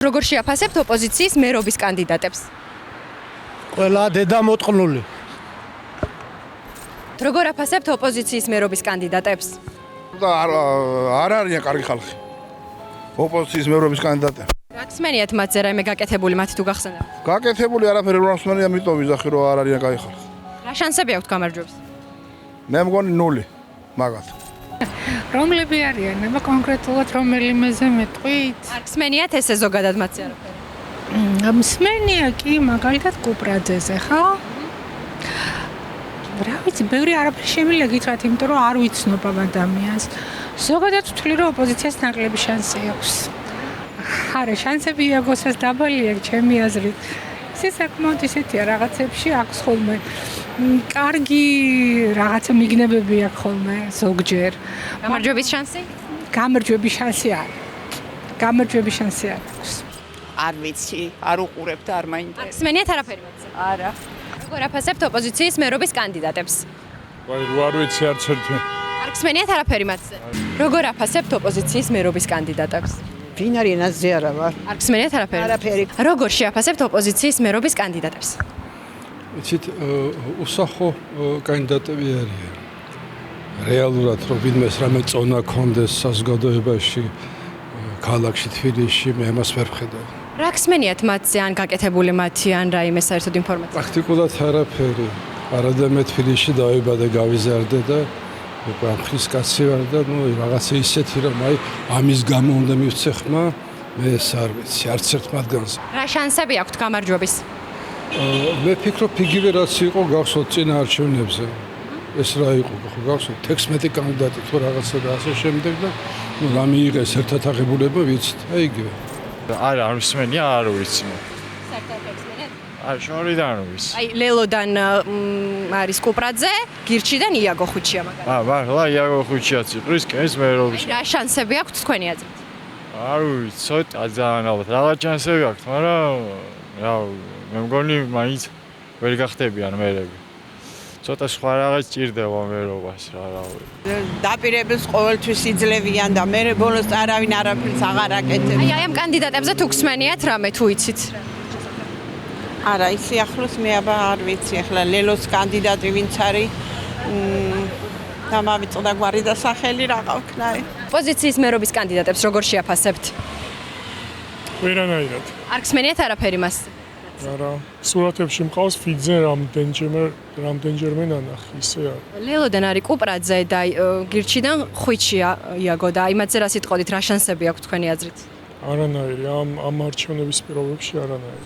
როგორ შეაფასებთ ოპოზიციის მერობის კანდიდატებს? ყველა დედა მოტყნული. როგორ აფასებთ ოპოზიციის მერობის კანდიდატებს? არ არიან კარგი ხალხი. ოპოზიციის მერობის კანდიდატები. რა გსმენიათ მათზე რაიმე გაკეთებული მათი თუ გახსენებთ? გაკეთებული არაფერი არ მსმენია, ამიტომ ვიზახი რომ არ არიან კარგი ხალხი. რა შანსები აქვთ გამარჯვების? მე მგონი 0 მაგათ. რომლები არიან? ნება კონკრეტულად რომელიმეზე მეტყვით? არ გსმენიათ ესე ზოგადად მათზე არაფერი? მსმენია კი მაგალითად კუპრაძეზე, ხო? რა ვიცი, ბევრი არაფერი შემიძლია გითხრათ, იმიტომ რომ არ ვიცნობ ამ ადამიანს. ზოგადად ვთვლი, რომ ოპოზიციას ნაკლები შანსი აქვს. არა, შანსები იაგოსას დაბალია, ჩემი აზრით. ეს საკმაოდ ისეთია რაღაცებში აქვს ხოლმე. კარგი რაღაცა მიგნებები აქვს ხოლმე ზოგჯერ. გამარჯვების შანსი? გამარჯვების შანსი არის. გამარჯვების შანსი აქვს. არ ვიცი, არ უყურებ და არ მაინტერესებს. გსმენიათ არაფერი მათზე? არა. როგორ აფასებთ ოპოზიციის მერობის კანდიდატებს? არ ვიცი არც ერთი. არ გსმენიათ არაფერი მათზე? როგორ აფასებთ ოპოზიციის მერობის კანდიდატებს? ვინ არის ენაზე არა ვარ? არ გსმენიათ არაფერი? არაფერი. როგორ შეაფასებთ ოპოზიციის მერობის კანდიდატებს? იცით, უსახო კანდიდატები არიან. რეალურად რომ ვინმეს რამე წონა კონდეს საზოგადოებაში, ქალაქში, თბილისში, მე ამას ვერ ვხედავ. რა გსმენიათ მათზე, ან გაკეთებული მათი, ან რაიმე საერთოდ ინფორმაცია? პრაქტიკულად არაფერი. არადა მე თბილისში დავიბადე, გავიზარდე და ამხრის კაცი ვარ და რაღაცა ისეთი რომ ამის გამო უნდა მივცე ხმა, მე ეს არ ვიცი, არც ერთ მათგანს. რა შანსები აქვთ გამარჯვების? მე ფიქრობ იგივე რაც იყო გახსოვთ წინა არჩევნებზე. ეს რა იყო, ხო გახსოვთ 16 კანდიდატი თუ რაღაცა და ასე შემდეგ და რა მიიღეს ერთად აღებულება ვიცით, აი იგივე. არ მსმენია, არ ვიცი. საერთოდ გსმენიათ? აი შორიდან ვიცი. აი ლელოდან არის კუპრაძე, გირჩიდან იაგო ხუჩია მაგალითად. მართლა იაგო ხუჩიაც იყრის კენს მერობის. რა შანსები აქვთ თქვენი აზრით? არ ვიცი, ცოტა ძალიან ალბათ. რაღაც შანსები აქვს, მაგრამ რა მე მგონი მაინც ვერ გახდებიან მერები. ცოტა სხვა რაღაც ჭირდება მერობას რა ვიცი. დაპირებებს ყოველთვის იძლევიან და მე ბოლოს არავინ არაფერს აღარ აკეთებს. აი ამ კანდიდატებზე თუ გსმენიათ რამე თუ იცით? არა, ისი ახლოს მე აბა არ ვიცი, ახლა ლელოს კანდიდატი ვინც არის და მავიწყდა გვარი და სახელი რა ყავქნაი. ოპოზიციის მერობის კანდიდატებს როგორ შეაფასებთ? ვერანაირად. არ გსმენიათ არაფერი მასზე? არა, სურათებში მყავს ფიძე რამდენჯერმე ნანახი, ისე არის. ლელოდან არის კუპრაძე და გირჩიდან ხუჩია იაგო და აი მათზე რა სიტყოდით, რა შანსები აქვთ თქვენი აზრით? არანაირი, ამ არჩევნების პირობებში არანაირი.